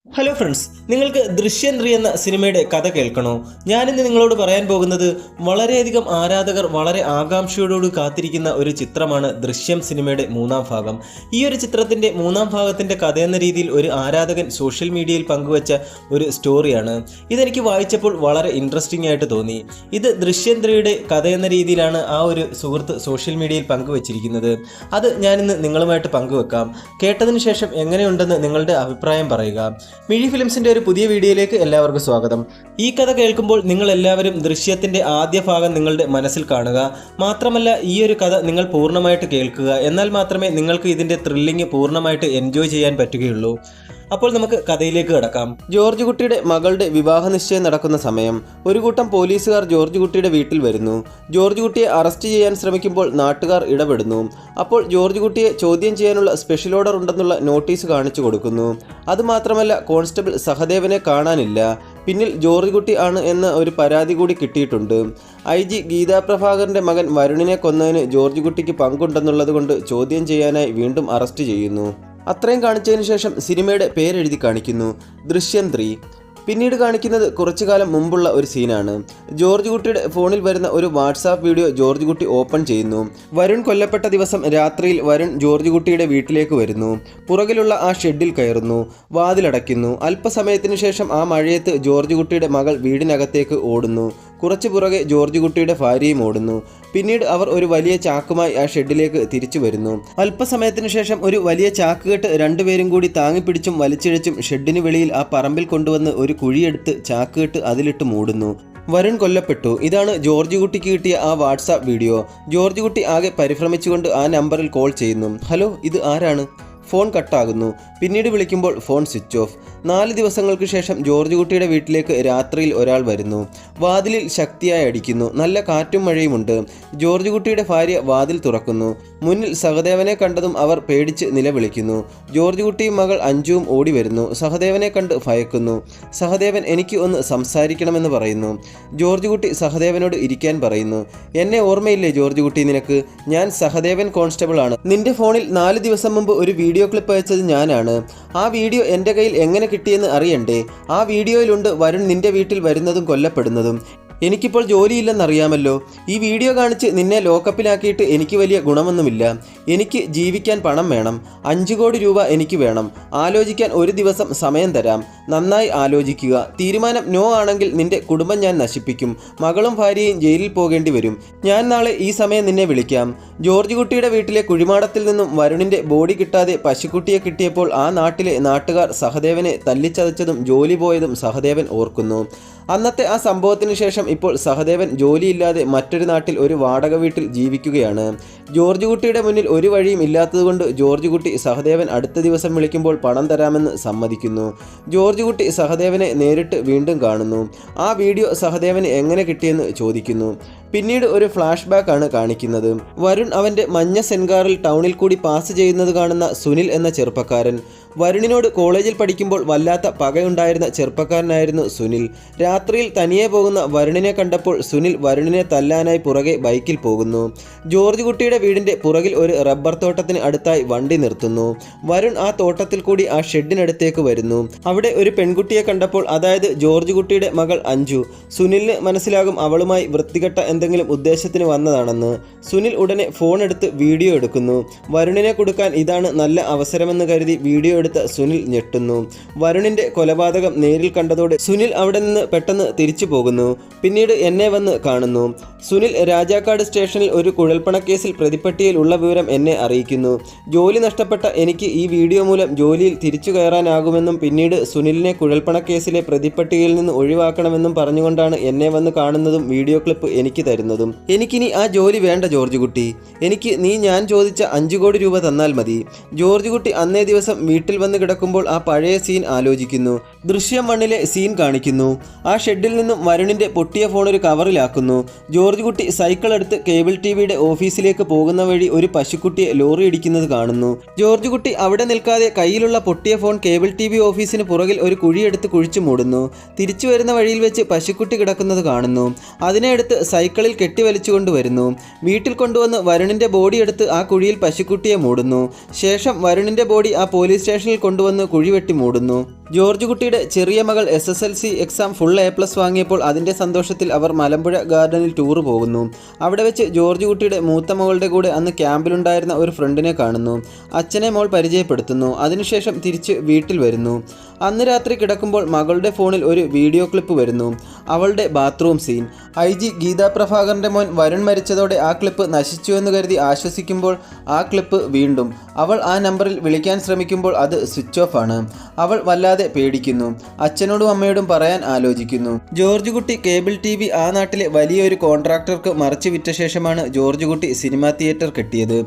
Hello friends, നിങ്ങൾക്ക് ദൃശ്യം 3 എന്ന സിനിമയുടെ കഥ കേൾക്കണോ? ഞാനിന്ന് നിങ്ങളോട് പറയാൻ പോകുന്നത് വളരെയധികം ആരാധകർ വളരെ ആകാംക്ഷയോടുകൂടി കാത്തിരിക്കുന്ന ഒരു ചിത്രമാണ് ദൃശ്യം സിനിമയുടെ മൂന്നാം ഭാഗം. ഈ ഒരു ചിത്രത്തിൻ്റെ മൂന്നാം ഭാഗത്തിൻ്റെ കഥയെന്ന രീതിയിൽ ഒരു ആരാധകൻ സോഷ്യൽ മീഡിയയിൽ പങ്കുവച്ച ഒരു സ്റ്റോറിയാണ്. ഇതെനിക്ക് വായിച്ചപ്പോൾ വളരെ ഇൻട്രസ്റ്റിംഗ് ആയിട്ട് തോന്നി. ഇത് ദൃശ്യം 3യുടെ കഥയെന്ന രീതിയിലാണ് ആ ഒരു സുഹൃത്ത് സോഷ്യൽ മീഡിയയിൽ പങ്കുവച്ചിരിക്കുന്നത്. അത് ഞാനിന്ന് നിങ്ങളുമായിട്ട് പങ്കുവെക്കാം. കേട്ടതിന് ശേഷം എങ്ങനെയുണ്ടെന്ന് നിങ്ങളുടെ അഭിപ്രായം പറയുക. മിഴി ഫിലിംസിന്റെ ഒരു പുതിയ വീഡിയോയിലേക്ക് എല്ലാവർക്കും സ്വാഗതം. ഈ കഥ കേൾക്കുമ്പോൾ നിങ്ങൾ എല്ലാവരും ദൃശ്യത്തിന്റെ ആദ്യ ഭാഗം നിങ്ങളുടെ മനസ്സിൽ കാണുക. മാത്രമല്ല, ഈ ഒരു കഥ നിങ്ങൾ പൂർണ്ണമായിട്ട് കേൾക്കുക. എന്നാൽ മാത്രമേ നിങ്ങൾക്ക് ഇതിന്റെ ത്രില്ലിംഗ് പൂർണ്ണമായിട്ട് എൻജോയ് ചെയ്യാൻ പറ്റുകയുള്ളൂ. അപ്പോൾ നമുക്ക് കഥയിലേക്ക് കടക്കാം. ജോർജ് കുട്ടിയുടെ മകളുടെ വിവാഹ നിശ്ചയം നടക്കുന്ന സമയം ഒരു കൂട്ടം പോലീസുകാർ ജോർജ് കുട്ടിയുടെ വീട്ടിൽ വരുന്നു. ജോർജ് കുട്ടിയെ അറസ്റ്റ് ചെയ്യാൻ ശ്രമിക്കുമ്പോൾ നാട്ടുകാർ ഇടപെടുന്നു. അപ്പോൾ ജോർജ് കുട്ടിയെ ചോദ്യം ചെയ്യാനുള്ള സ്പെഷ്യൽ ഓർഡർ ഉണ്ടെന്നുള്ള നോട്ടീസ് കാണിച്ചു കൊടുക്കുന്നു. അതുമാത്രമല്ല, കോൺസ്റ്റബിൾ സഹദേവനെ കാണാനില്ല. പിന്നിൽ ജോർജ് കുട്ടി ആണ് എന്ന ഒരു പരാതി കൂടി കിട്ടിയിട്ടുണ്ട്. IG ഗീതാ പ്രഭാകറിന്റെ മകൻ വരുണിനെ കൊന്നതിന് ജോർജ് കുട്ടിക്ക് പങ്കുണ്ടെന്നുള്ളത് കൊണ്ട് ചോദ്യം ചെയ്യാനായി വീണ്ടും അറസ്റ്റ് ചെയ്യുന്നു. അത്രയും കാണിച്ചതിന് ശേഷം സിനിമയുടെ പേരെഴുതി കാണിക്കുന്നു, ദൃശ്യം 3. പിന്നീട് കാണിക്കുന്നത് കുറച്ചു കാലം മുമ്പുള്ള ഒരു സീനാണ്. ജോർജ് കുട്ടിയുടെ ഫോണിൽ വരുന്ന ഒരു വാട്സാപ്പ് വീഡിയോ ജോർജ് കുട്ടി ഓപ്പൺ ചെയ്യുന്നു. വരുൺ കൊല്ലപ്പെട്ട ദിവസം രാത്രിയിൽ വരുൺ ജോർജ് കുട്ടിയുടെ വീട്ടിലേക്ക് വരുന്നു. പുറകിലുള്ള ആ ഷെഡിൽ കയറുന്നു, വാതിലടയ്ക്കുന്നു. അല്പസമയത്തിന് ശേഷം ആ മഴയത്ത് ജോർജ് കുട്ടിയുടെ മകൾ വീടിനകത്തേക്ക് ഓടുന്നു. കുറച്ചു പുറകെ ജോർജ് കുട്ടിയുടെ ഭാര്യയും ഓടുന്നു. പിന്നീട് അവർ ഒരു വലിയ ചാക്കുമായി ആ ഷെഡിലേക്ക് തിരിച്ചു വരുന്നു. അല്പസമയത്തിന് ശേഷം ഒരു വലിയ ചാക്കുകെട്ട് രണ്ടുപേരും കൂടി താങ്ങിപ്പിടിച്ചും വലിച്ചിഴച്ചും ഷെഡിന് വെളിയിൽ ആ പറമ്പിൽ കൊണ്ടുവന്ന് ഒരു കുഴിയെടുത്ത് ചാക്കുകെട്ട് അതിലിട്ട് മൂടുന്നു. വരുൺ കൊല്ലപ്പെട്ടു. ഇതാണ് ജോർജ് കുട്ടിക്ക് കിട്ടിയ ആ വാട്സാപ്പ് വീഡിയോ. ജോർജ് കുട്ടി ആകെ പരിഭ്രമിച്ചുകൊണ്ട് ആ നമ്പറിൽ കോൾ ചെയ്യുന്നു. ഹലോ, ഇത് ആരാണ്? ഫോൺ കട്ടാകുന്നു. പിന്നീട് വിളിക്കുമ്പോൾ ഫോൺ സ്വിച്ച് ഓഫ്. 4 ദിവസങ്ങൾക്ക് ശേഷം ജോർജ് കുട്ടിയുടെ വീട്ടിലേക്ക് രാത്രിയിൽ ഒരാൾ വരുന്നു. വാതിലിൽ ശക്തിയായി അടിക്കുന്നു. നല്ല കാറ്റും മഴയുമുണ്ട്. ജോർജ് കുട്ടിയുടെ ഭാര്യ വാതിൽ തുറക്കുന്നു. മുന്നിൽ സഹദേവനെ കണ്ടതും അവർ പേടിച്ച് നിലവിളിക്കുന്നു. ജോർജ് കുട്ടിയും മകൾ അഞ്ജുവും ഓടി വരുന്നു. സഹദേവനെ കണ്ട് ഭയക്കുന്നു. സഹദേവൻ എനിക്ക് ഒന്ന് സംസാരിക്കണമെന്ന് പറയുന്നു. ജോർജ് കുട്ടി സഹദേവനോട് ഇരിക്കാൻ പറയുന്നു. എന്നെ ഓർമ്മയില്ലേ ജോർജ് കുട്ടി നിനക്ക്? ഞാൻ സഹദേവൻ കോൺസ്റ്റബിൾ ആണ്. നിന്റെ ഫോണിൽ 4 ദിവസം മുമ്പ് ഒരു വീഡിയോ ക്ലിപ്പ് അയച്ചത് ഞാനാണ്. ആ വീഡിയോ എൻ്റെ കയ്യിൽ എങ്ങനെ കിട്ടിയെന്ന് അറിയണ്ടേ? ആ വീഡിയോയിലുണ്ട് വരുൺ നിന്റെ വീട്ടിൽ വരുന്നതും കൊല്ലപ്പെടുന്നതും. എനിക്കിപ്പോൾ ജോലിയില്ലെന്നറിയാമല്ലോ. ഈ വീഡിയോ കാണിച്ച് നിന്നെ ലോക്കപ്പിലാക്കിയിട്ട് എനിക്ക് വലിയ ഗുണമൊന്നുമില്ല. എനിക്ക് ജീവിക്കാൻ പണം വേണം. 5 കോടി രൂപ എനിക്ക് വേണം. ആലോചിക്കാൻ ഒരു ദിവസം സമയം തരാം. നന്നായി ആലോചിക്കുക. തീരുമാനം നോ ആണെങ്കിൽ നിന്റെ കുടുംബം ഞാൻ നശിപ്പിക്കും. മകളും ഭാര്യയും ജയിലിൽ പോകേണ്ടി വരും. ഞാൻ നാളെ ഈ സമയം നിന്നെ വിളിക്കാം. ജോർജ് കുട്ടിയുടെ വീട്ടിലെ കുഴിമാടത്തിൽ നിന്നും വരുണിൻ്റെ ബോഡി കിട്ടാതെ പശുക്കുട്ടിയെ കിട്ടിയപ്പോൾ ആ നാട്ടിലെ നാട്ടുകാർ സഹദേവനെ തല്ലിച്ചതച്ചതും ജോലി പോയതും സഹദേവൻ ഓർക്കുന്നു. അന്നത്തെ ആ സംഭവത്തിന് ശേഷം ഇപ്പോൾ സഹദേവൻ ജോലിയില്ലാതെ മറ്റൊരു നാട്ടിൽ ഒരു വാടക വീട്ടിൽ ജീവിക്കുകയാണ്. ജോർജ് കുട്ടിയുടെ മുന്നിൽ ഒരു വഴിയും ഇല്ലാത്തതുകൊണ്ട് ജോർജ് കുട്ടി സഹദേവൻ അടുത്ത ദിവസം വിളിക്കുമ്പോൾ പണം തരാമെന്ന് സമ്മതിക്കുന്നു. ജോർജ് കുട്ടി സഹദേവനെ നേരിട്ട് വീണ്ടും കാണുന്നു. ആ വീഡിയോ സഹദേവന് എങ്ങനെ കിട്ടിയെന്ന് ചോദിക്കുന്നു. പിന്നീട് ഒരു ഫ്ലാഷ് ബാക്ക് ആണ് കാണിക്കുന്നത്. വരുൺ അവൻ്റെ മഞ്ഞ സെൻകാറിൽ ടൗണിൽ കൂടി പാസ് ചെയ്യുന്നത് കാണുന്ന സുനിൽ എന്ന ചെറുപ്പക്കാരൻ. വരുണിനോട് കോളേജിൽ പഠിക്കുമ്പോൾ വല്ലാത്ത പകയുണ്ടായിരുന്ന ചെറുപ്പക്കാരനായിരുന്നു സുനിൽ. രാത്രിയിൽ തനിയെ പോകുന്ന വരുണിനെ കണ്ടപ്പോൾ സുനിൽ വരുണിനെ തല്ലാനായി പുറകെ ബൈക്കിൽ പോകുന്നു. ജോർജ് കുട്ടിയുടെ വീടിൻ്റെ പുറകിൽ ഒരു റബ്ബർ തോട്ടത്തിന് അടുത്തായി വണ്ടി നിർത്തുന്നു. വരുൺ ആ തോട്ടത്തിൽ കൂടി ആ ഷെഡിനടുത്തേക്ക് വരുന്നു. അവിടെ ഒരു പെൺകുട്ടിയെ കണ്ടപ്പോൾ, അതായത് ജോർജ് കുട്ടിയുടെ മകൾ അഞ്ജു. സുനിലിന് മനസ്സിലാകും അവളുമായി വൃത്തികെട്ട എന്തെങ്കിലും ഉദ്ദേശത്തിന് വന്നതാണെന്ന്. സുനിൽ ഉടനെ ഫോൺ എടുത്ത് വീഡിയോ എടുക്കുന്നു. വരുണിനെ കൊടുക്കാൻ ഇതാണ് നല്ല അവസരമെന്ന് കരുതി വീഡിയോ എടുത്ത സുനിൽ ഞെട്ടുന്നു. വരുണിന്റെ കൊലപാതകം നേരിൽ കണ്ടതോടെ സുനിൽ അവിടെ നിന്ന് പെട്ടെന്ന് തിരിച്ചു പോകുന്നു. പിന്നീട് എന്നെ വന്ന് കാണുന്നു. സുനിൽ രാജാക്കാട് സ്റ്റേഷനിൽ ഒരു കുഴൽപ്പണക്കേസിൽ പ്രതിപ്പട്ടികയിൽ ഉള്ള വിവരം എന്നെ അറിയിക്കുന്നു. ജോലി നഷ്ടപ്പെട്ട എനിക്ക് ഈ വീഡിയോ മൂലം ജോലിയിൽ തിരിച്ചു കയറാനാകുമെന്നും പിന്നീട് സുനിലിനെ കുഴൽപ്പണക്കേസിലെ പ്രതിപ്പട്ടികയിൽ നിന്ന് ഒഴിവാക്കണമെന്നും പറഞ്ഞുകൊണ്ടാണ് എന്നെ വന്ന് കാണുന്നതും വീഡിയോ ക്ലിപ്പ് എനിക്ക് തരുന്നതും. എനിക്കിനി ആ ജോലി വേണ്ട ജോർജ് കുട്ടി. എനിക്ക് ഞാൻ ചോദിച്ച 5 കോടി രൂപ തന്നാൽ മതി. ജോർജ് കുട്ടി അന്നേ ദിവസം വീട്ടിൽ വന്ന് കിടക്കുമ്പോൾ ആ പഴയ സീൻ ആലോചിക്കുന്നു. ദൃശ്യം 1ലെ സീൻ കാണിക്കുന്നു. ആ ഷെഡിൽ നിന്നും വരുണിന്റെ പൊട്ടിയ ഫോൺ ഒരു കവറിലാക്കുന്നു. ജോർജ് കുട്ടി സൈക്കിൾ എടുത്ത് കേബിൾ ടിവിയുടെ ഓഫീസിലേക്ക് പോകുന്ന വഴി ഒരു പശുക്കുട്ടിയെ ലോറി ഇടിക്കുന്നത് കാണുന്നു. ജോർജ് കുട്ടി അവിടെ നിൽക്കാതെ കയ്യിലുള്ള പൊട്ടിയ ഫോൺ കേബിൾ ടിവി ഓഫീസിന് പുറകിൽ ഒരു കുഴിയെടുത്ത് കുഴിച്ചു മൂടുന്നു. തിരിച്ചു വരുന്ന വഴിയിൽ വെച്ച് പശുക്കുട്ടി കിടക്കുന്നത് കാണുന്നു. അതിനെ എടുത്ത് സൈക്കിളിൽ കെട്ടിവലിച്ചുകൊണ്ടുവരുന്നു. വീട്ടിൽ കൊണ്ടുവന്ന് വരുണിന്റെ ബോഡി എടുത്ത് ആ കുഴിയിൽ പശുക്കുട്ടിയെ മൂടുന്നു. ശേഷം വരുണിന്റെ ബോഡി ആ പോലീസ് സ്റ്റേഷൻ സ്റ്റേഷനിൽ കൊണ്ടുവന്ന് കുഴിവെട്ടി മൂടുന്നു. ജോർജ് കുട്ടിയുടെ ചെറിയ മകൾ SSLC എക്സാം ഫുൾ A+ വാങ്ങിയപ്പോൾ അതിൻ്റെ സന്തോഷത്തിൽ അവർ മലമ്പുഴ ഗാർഡനിൽ ടൂർ പോകുന്നു. അവിടെ വെച്ച് ജോർജ് കുട്ടിയുടെ മൂത്ത മകളുടെ കൂടെ അന്ന് ക്യാമ്പിലുണ്ടായിരുന്ന ഒരു ഫ്രണ്ടിനെ കാണുന്നു. അച്ഛനെ മോൾ പരിചയപ്പെടുത്തുന്നു. അതിനുശേഷം തിരിച്ച് വീട്ടിൽ വരുന്നു. അന്ന് രാത്രി കിടക്കുമ്പോൾ മകളുടെ ഫോണിൽ ഒരു വീഡിയോ ക്ലിപ്പ് വരുന്നു. അവളുടെ ബാത്റൂം സീൻ. IG ഗീതാ പ്രഭാകറിൻ്റെ മോൻ വരുൺ മരിച്ചതോടെ ആ ക്ലിപ്പ് നശിച്ചുവെന്ന് കരുതി ആശ്വസിക്കുമ്പോൾ ആ ക്ലിപ്പ് വീണ്ടും. അവൾ ആ നമ്പറിൽ വിളിക്കാൻ ശ്രമിക്കുമ്പോൾ അത് സ്വിച്ച് ഓഫ് ആണ്. അവൾ വല്ലാതെ പേടിക്കുന്നു. അച്ഛനോടും അമ്മയോടും പറയാൻ ആലോചിക്കുന്നു. ജോർജ് കുട്ടി കേബിൾ TV ആ നാട്ടിലെ വലിയൊരു കോൺട്രാക്ടർക്ക് മറിച്ച് വിറ്റ ശേഷമാണ് ജോർജ് കുട്ടി സിനിമാ തിയേറ്റർ കെട്ടിയത്.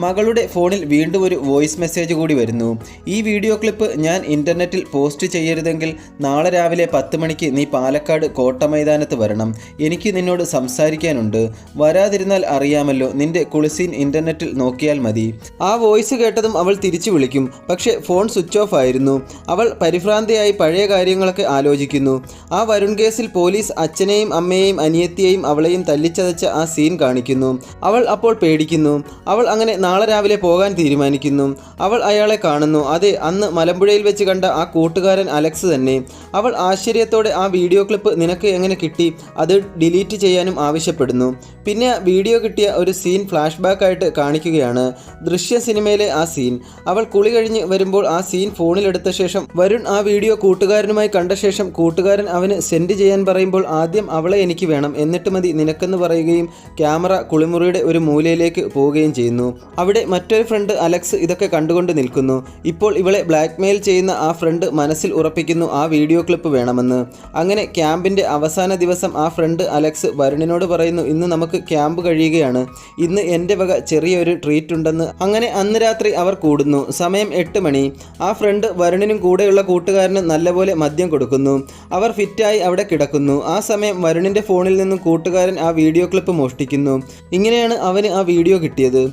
മകളുടെ ഫോണിൽ വീണ്ടും ഒരു വോയിസ് മെസ്സേജ് കൂടി വരുന്നു. ഈ വീഡിയോ ക്ലിപ്പ് ഞാൻ ഇൻ്റർനെറ്റിൽ പോസ്റ്റ് ചെയ്യരുതെങ്കിൽ നാളെ രാവിലെ 10 മണിക്ക് നീ പാലക്കാട് കോട്ട മൈതാനത്ത് വരണം. എനിക്ക് നിന്നോട് സംസാരിക്കാനുണ്ട്. വരാതിരുന്നാൽ അറിയാമല്ലോ, നിന്റെ കുളിസീൻ ഇൻ്റർനെറ്റിൽ നോക്കിയാൽ മതി. ആ വോയിസ് കേട്ടതും അവൾ തിരിച്ചു വിളിക്കും. പക്ഷേ ഫോൺ സ്വിച്ച് ഓഫ് ആയിരുന്നു. അവൾ പരിഭ്രാന്തിയായി പഴയ കാര്യങ്ങളൊക്കെ ആലോചിക്കുന്നു. ആ വരുൺ കേസിൽ പോലീസ് അച്ഛനെയും അമ്മയെയും അനിയത്തിയെയും അവളെയും തല്ലിച്ചതച്ച ആ സീൻ കാണിക്കുന്നു. അവൾ അപ്പോൾ പേടിക്കുന്നു. അവൾ അങ്ങനെ നാളെ രാവിലെ പോകാൻ തീരുമാനിക്കുന്നു. അവൾ അയാളെ കാണുന്നു. അതെ, അന്ന് മലമ്പുഴയിൽ വെച്ച് കണ്ട ആ കൂട്ടുകാരൻ അലക്സ് തന്നെ. അവൾ ആശ്ചര്യത്തോടെ ആ വീഡിയോ ക്ലിപ്പ് നിനക്ക് എങ്ങനെ കിട്ടി, അത് ഡിലീറ്റ് ചെയ്യാനും ആവശ്യപ്പെടുന്നു. പിന്നെ വീഡിയോ കിട്ടിയ ഒരു സീൻ ഫ്ലാഷ് ബാക്ക് ആയിട്ട് കാണിക്കുകയാണ്. ദൃശ്യ സിനിമയിലെ ആ സീൻ. അവൾ കുളി കഴിഞ്ഞ് വരുമ്പോൾ ആ സീൻ ഫോണിലെടുത്ത ശേഷം വരുൺ ആ വീഡിയോ കൂട്ടുകാരനുമായി കണ്ട ശേഷം കൂട്ടുകാരൻ അവന് സെൻഡ് ചെയ്യാൻ പറയുമ്പോൾ ആദ്യം അവളെ എനിക്ക് വേണം, എന്നിട്ട് മതി നിനക്കെന്ന് പറയുകയും ക്യാമറ കുളിമുറിയുടെ ഒരു മൂലയിലേക്ക് പോവുകയും ചെയ്യുന്നു. അവിടെ മറ്റൊരു ഫ്രണ്ട് അലക്സ് ഇതൊക്കെ കണ്ടുകൊണ്ട് നിൽക്കുന്നു. ഇപ്പോൾ ഇവളെ ബ്ലാക്ക്മെയിൽ ചെയ്യുന്ന ആ ഫ്രണ്ട് മനസ്സിൽ ഉറപ്പിക്കുന്നു ആ വീഡിയോ ക്ലിപ്പ് വേണമെന്ന്. അങ്ങനെ ക്യാമ്പിൻ്റെ അവസാന ദിവസം ആ ഫ്രണ്ട് അലക്സ് വരുണിനോട് പറയുന്നു, ഇന്ന് നമുക്ക് ക്യാമ്പ് കഴിയുകയാണ്, ഇന്ന് എൻ്റെ വക ചെറിയൊരു ട്രീറ്റ് ഉണ്ടെന്ന്. അങ്ങനെ അന്ന് രാത്രി അവർ കൂടുന്നു. സമയം 8 മണി. ആ ഫ്രണ്ട് വരുണിനും കൂടെയുള്ള കൂട്ടുകാരന് നല്ലപോലെ മദ്യം കൊടുക്കുന്നു. അവർ ഫിറ്റായി അവിടെ കിടക്കുന്നു. ആ സമയം വരുണിൻ്റെ ഫോണിൽ നിന്നും കൂട്ടുകാരൻ ആ വീഡിയോ ക്ലിപ്പ് മോഷ്ടിക്കുന്നു. ഇങ്ങനെയാണ് അവന് ആ വീഡിയോ കിട്ടിയത്.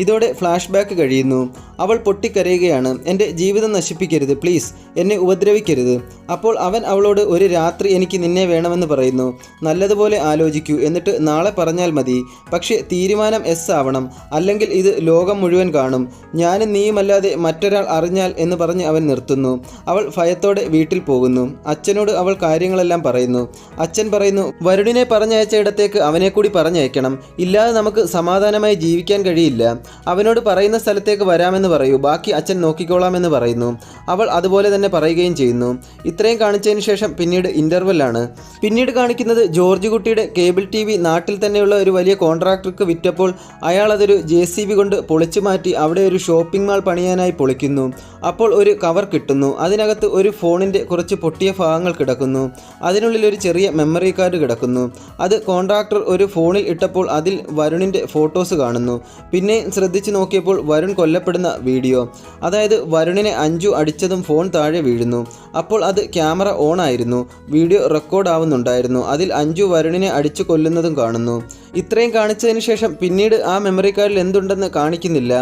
ഇതോടെ ഫ്ലാഷ് ബാക്ക് കഴിയുന്നു. അവൾ പൊട്ടിക്കരയുകയാണ്. എൻ്റെ ജീവിതം നശിപ്പിക്കരുത്, പ്ലീസ് എന്നെ ഉപദ്രവിക്കരുത്. അപ്പോൾ അവൻ അവളോട് ഒരു രാത്രി എനിക്ക് നിന്നെ വേണമെന്ന് പറയുന്നു. നല്ലതുപോലെ ആലോചിക്കൂ, എന്നിട്ട് നാളെ പറഞ്ഞാൽ മതി. പക്ഷേ തീരുമാനം എസ് ആവണം, അല്ലെങ്കിൽ ഇത് ലോകം മുഴുവൻ കാണും. ഞാനും നീയുമല്ലാതെ മറ്റൊരാൾ അറിഞ്ഞാൽ എന്ന് പറഞ്ഞ് അവൻ നിർത്തുന്നു. അവൾ ഭയത്തോടെ വീട്ടിൽ പോകുന്നു. അച്ഛനോട് അവൾ കാര്യങ്ങളെല്ലാം പറയുന്നു. അച്ഛൻ പറയുന്നു, വരുണിനെ പറഞ്ഞയച്ച ഇടത്തേക്ക് അവനെ കൂടി പറഞ്ഞയക്കണം, ഇല്ലാതെ നമുക്ക് സമാധാനമായി ജീവിക്കാൻ കഴിയില്ല. അവനോട് പറയുന്ന സ്ഥലത്തേക്ക് വരാമെന്ന് പറയൂ, ബാക്കി അച്ഛൻ നോക്കിക്കോളാമെന്ന് പറയുന്നു. അവൾ അതുപോലെ തന്നെ പറയുകയും ചെയ്യുന്നു. ഇത്രയും കാണിച്ചതിന് ശേഷം പിന്നീട് ഇൻ്റർവെല്ലാണ്. പിന്നീട് കാണിക്കുന്നത് ജോർജ് കുട്ടിയുടെ കേബിൾ TV നാട്ടിൽ തന്നെയുള്ള ഒരു വലിയ കോൺട്രാക്ടർക്ക് വിറ്റപ്പോൾ അയാൾ അതൊരു JCB കൊണ്ട് പൊളിച്ചു മാറ്റി അവിടെ ഒരു ഷോപ്പിംഗ് മാൾ പണിയാനായി പൊളിക്കുന്നു. അപ്പോൾ ഒരു കവർ കിട്ടുന്നു. അതിനകത്ത് ഒരു ഫോണിൻ്റെ കുറച്ച് പൊട്ടിയ ഭാഗങ്ങൾ കിടക്കുന്നു. അതിനുള്ളിൽ ഒരു ചെറിയ മെമ്മറി കാർഡ് കിടക്കുന്നു. അത് കോൺട്രാക്ടർ ഒരു ഫോണിൽ ഇട്ടപ്പോൾ അതിൽ വരുണിൻ്റെ ഫോട്ടോസ് കാണുന്നു. പിന്നെ ശ്രദ്ധിച്ചു നോക്കിയപ്പോൾ വരുൺ കൊല്ലപ്പെടുന്ന വീഡിയോ. അതായത് വരുണിനെ അഞ്ജു അടിച്ചതും ഫോൺ താഴെ വീഴുന്നു. അപ്പോൾ അത് ക്യാമറ ഓൺ ആയിരുന്നു. വീഡിയോ റെക്കോർഡ് ആവുന്നുണ്ടായിരുന്നു. അതിൽ അഞ്ജു വരുണിനെ അടിച്ചു കൊല്ലുന്നതും കാണുന്നു. ഇത്രയും കാണിച്ചതിന് ശേഷം പിന്നീട് ആ മെമ്മറി കാർഡിൽ എന്തുണ്ടെന്ന് കാണിക്കുന്നില്ല.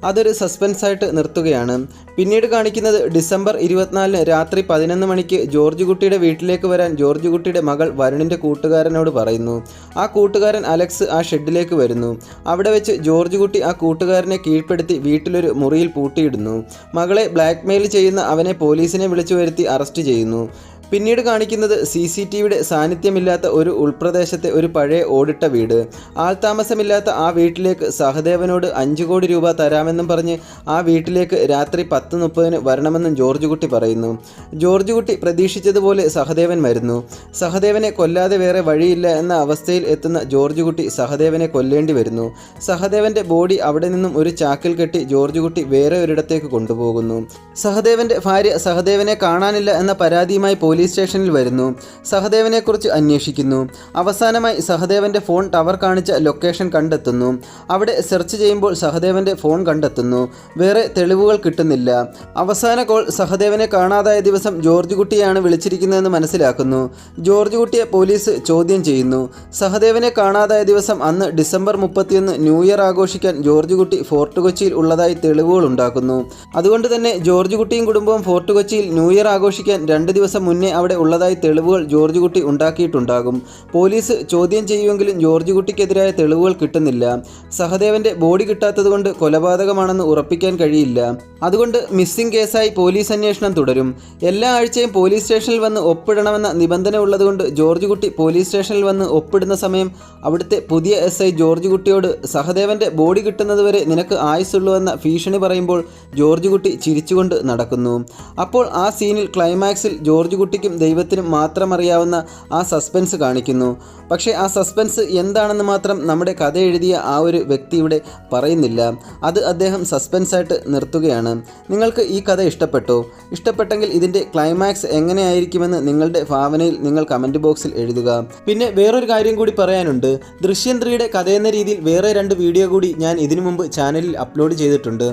അതൊരു സസ്പെൻസായിട്ട് നിർത്തുകയാണ്. പിന്നീട് കാണിക്കുന്നത് ഡിസംബർ 24 രാത്രി 11 മണിക്ക് ജോർജ് കുട്ടിയുടെ വീട്ടിലേക്ക് വരാൻ ജോർജ് കുട്ടിയുടെ മകൾ വരുണിൻ്റെ കൂട്ടുകാരനോട് പറയുന്നു. ആ കൂട്ടുകാരൻ അലക്സ് ആ ഷെഡിലേക്ക് വരുന്നു. അവിടെ വെച്ച് ജോർജ് കുട്ടി ആ കൂട്ടുകാരനെ കീഴ്പ്പെടുത്തി വീട്ടിലൊരു മുറിയിൽ പൂട്ടിയിടുന്നു. മകളെ ബ്ലാക്ക്മെയിൽ ചെയ്യുന്ന അവനെ പോലീസിനെ വിളിച്ചു വരുത്തി അറസ്റ്റ് ചെയ്യുന്നു. പിന്നീട് കാണിക്കുന്നത് CCTVയുടെ സാന്നിധ്യമില്ലാത്ത ഒരു ഉൾപ്രദേശത്തെ ഒരു പഴയ ഓടിട്ട വീട്. ആൾതാമസമില്ലാത്ത ആ വീട്ടിലേക്ക് സഹദേവനോട് 5 കോടി രൂപ തരാമെന്നും പറഞ്ഞ് ആ വീട്ടിലേക്ക് രാത്രി 10:30 വരണമെന്നും ജോർജ് കുട്ടി പറയുന്നു. ജോർജ് കുട്ടി പ്രതീക്ഷിച്ചതുപോലെ സഹദേവൻ വരുന്നു. സഹദേവനെ കൊല്ലാതെ വേറെ വഴിയില്ല എന്ന അവസ്ഥയിൽ എത്തുന്ന ജോർജ് കുട്ടി സഹദേവനെ കൊല്ലേണ്ടി വരുന്നു. സഹദേവൻ്റെ ബോഡി അവിടെ നിന്നും ഒരു ചാക്കിൽ കെട്ടി ജോർജ് കുട്ടി വേറെ ഒരിടത്തേക്ക് കൊണ്ടുപോകുന്നു. സഹദേവൻ്റെ ഭാര്യ സഹദേവനെ കാണാനില്ല എന്ന പരാതിയുമായി പോലീസ് സ്റ്റേഷനിൽ വരുന്നു. സഹദേവനെക്കുറിച്ച് അന്വേഷിക്കുന്നു. അവസാനമായി സഹദേവൻ്റെ ഫോൺ ടവർ കാണിച്ച ലൊക്കേഷൻ കണ്ടെത്തുന്നു. അവിടെ സെർച്ച് ചെയ്യുമ്പോൾ സഹദേവൻ്റെ ഫോൺ കണ്ടെത്തുന്നു. വേറെ തെളിവുകൾ കിട്ടുന്നില്ല. അവസാന കോൾ സഹദേവനെ കാണാതായ ദിവസം ജോർജ് കുട്ടിയാണ് വിളിച്ചിരിക്കുന്നതെന്ന് മനസ്സിലാക്കുന്നു. ജോർജ് കുട്ടിയെ പോലീസ് ചോദ്യം ചെയ്യുന്നു. സഹദേവനെ കാണാതായ ദിവസം അന്ന് ഡിസംബർ 31 ന്യൂ ഇയർ ആഘോഷിക്കാൻ ജോർജ് കുട്ടി ഫോർട്ട് കൊച്ചിയിൽ ഉള്ളതായി തെളിവുകൾ ഉണ്ടാക്കുന്നു. അതുകൊണ്ട് തന്നെ ജോർജ് കുട്ടിയും കുടുംബവും ഫോർട്ട് കൊച്ചിയിൽ ന്യൂ ഇയർ ആഘോഷിക്കാൻ 2 ദിവസം മുന്നേ പിന്നെ അവിടെ ഉള്ളതായി തെളിവുകൾ ജോർജ് കുട്ടി ഉണ്ടാക്കിയിട്ടുണ്ടാകും. പോലീസ് ചോദ്യം ചെയ്യുമെങ്കിലും ജോർജ് കുട്ടിക്കെതിരായ തെളിവുകൾ കിട്ടുന്നില്ല. സഹദേവന്റെ ബോഡി കിട്ടാത്തതുകൊണ്ട് കൊലപാതകമാണെന്ന് ഉറപ്പിക്കാൻ കഴിയില്ല. അതുകൊണ്ട് മിസ്സിംഗ് കേസായി പോലീസ് അന്വേഷണം തുടരും. എല്ലാ ആഴ്ചയും പോലീസ് സ്റ്റേഷനിൽ വന്ന് ഒപ്പിടണമെന്ന നിബന്ധന ഉള്ളതുകൊണ്ട് ജോർജ് കുട്ടി പോലീസ് സ്റ്റേഷനിൽ വന്ന് ഒപ്പിടുന്ന സമയം അവിടുത്തെ പുതിയ SI ജോർജ് കുട്ടിയോട് സഹദേവന്റെ ബോഡി കിട്ടുന്നതുവരെ നിനക്ക് ആയുസുള്ളൂവെന്ന ഭീഷണി പറയുമ്പോൾ ജോർജ് കുട്ടി ചിരിച്ചുകൊണ്ട് നടക്കുന്നു. അപ്പോൾ ആ സീനിൽ ക്ലൈമാക്സിൽ ജോർജ് കുട്ടിക്കും ദൈവത്തിനും മാത്രം അറിയാവുന്ന ആ സസ്പെൻസ് കാണിക്കുന്നു. പക്ഷേ ആ സസ്പെൻസ് എന്താണെന്ന് മാത്രം നമ്മുടെ കഥ എഴുതിയ ആ ഒരു വ്യക്തി ഇവിടെ പറയുന്നില്ല. അത് അദ്ദേഹം സസ്പെൻസായിട്ട് നിർത്തുകയാണ്. നിങ്ങൾക്ക് ഈ കഥ ഇഷ്ടപ്പെട്ടോ? ഇഷ്ടപ്പെട്ടെങ്കിൽ ഇതിൻ്റെ ക്ലൈമാക്സ് എങ്ങനെയായിരിക്കുമെന്ന് നിങ്ങളുടെ ഭാവനയിൽ നിങ്ങൾ കമൻറ്റ് ബോക്സിൽ എഴുതുക. പിന്നെ വേറൊരു കാര്യം കൂടി പറയാനുണ്ട്. ദൃശ്യം 3യുടെ കഥയെന്ന രീതിയിൽ വേറെ 2 വീഡിയോ കൂടി ഞാൻ ഇതിനു മുമ്പ് ചാനലിൽ അപ്ലോഡ് ചെയ്തിട്ടുണ്ട്.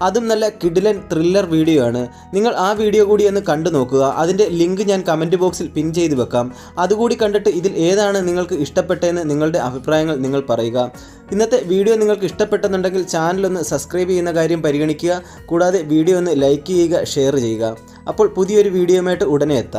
അതും നല്ല കിഡിലൻ ത്രില്ലർ വീഡിയോ ആണ്. നിങ്ങൾ ആ വീഡിയോ കൂടി ഒന്ന് കണ്ടു നോക്കുക. അതിൻ്റെ ലിങ്ക് ഞാൻ കമൻറ്റ് ബോക്സിൽ പിൻ ചെയ്ത് വെക്കാം. അതുകൂടി കണ്ടിട്ട് ഇതിൽ ഏതാണ് നിങ്ങൾക്ക് ഇഷ്ടപ്പെട്ടതെന്ന് നിങ്ങളുടെ അഭിപ്രായങ്ങൾ നിങ്ങൾ പറയുക. ഇന്നത്തെ വീഡിയോ നിങ്ങൾക്ക് ഇഷ്ടപ്പെട്ടെന്നുണ്ടെങ്കിൽ ചാനലൊന്ന് സബ്സ്ക്രൈബ് ചെയ്യുന്ന കാര്യം പരിഗണിക്കുക. കൂടാതെ വീഡിയോ ഒന്ന് ലൈക്ക് ചെയ്യുക, ഷെയർ ചെയ്യുക. അപ്പോൾ പുതിയൊരു വീഡിയോയുമായിട്ട് ഉടനെ എത്താം.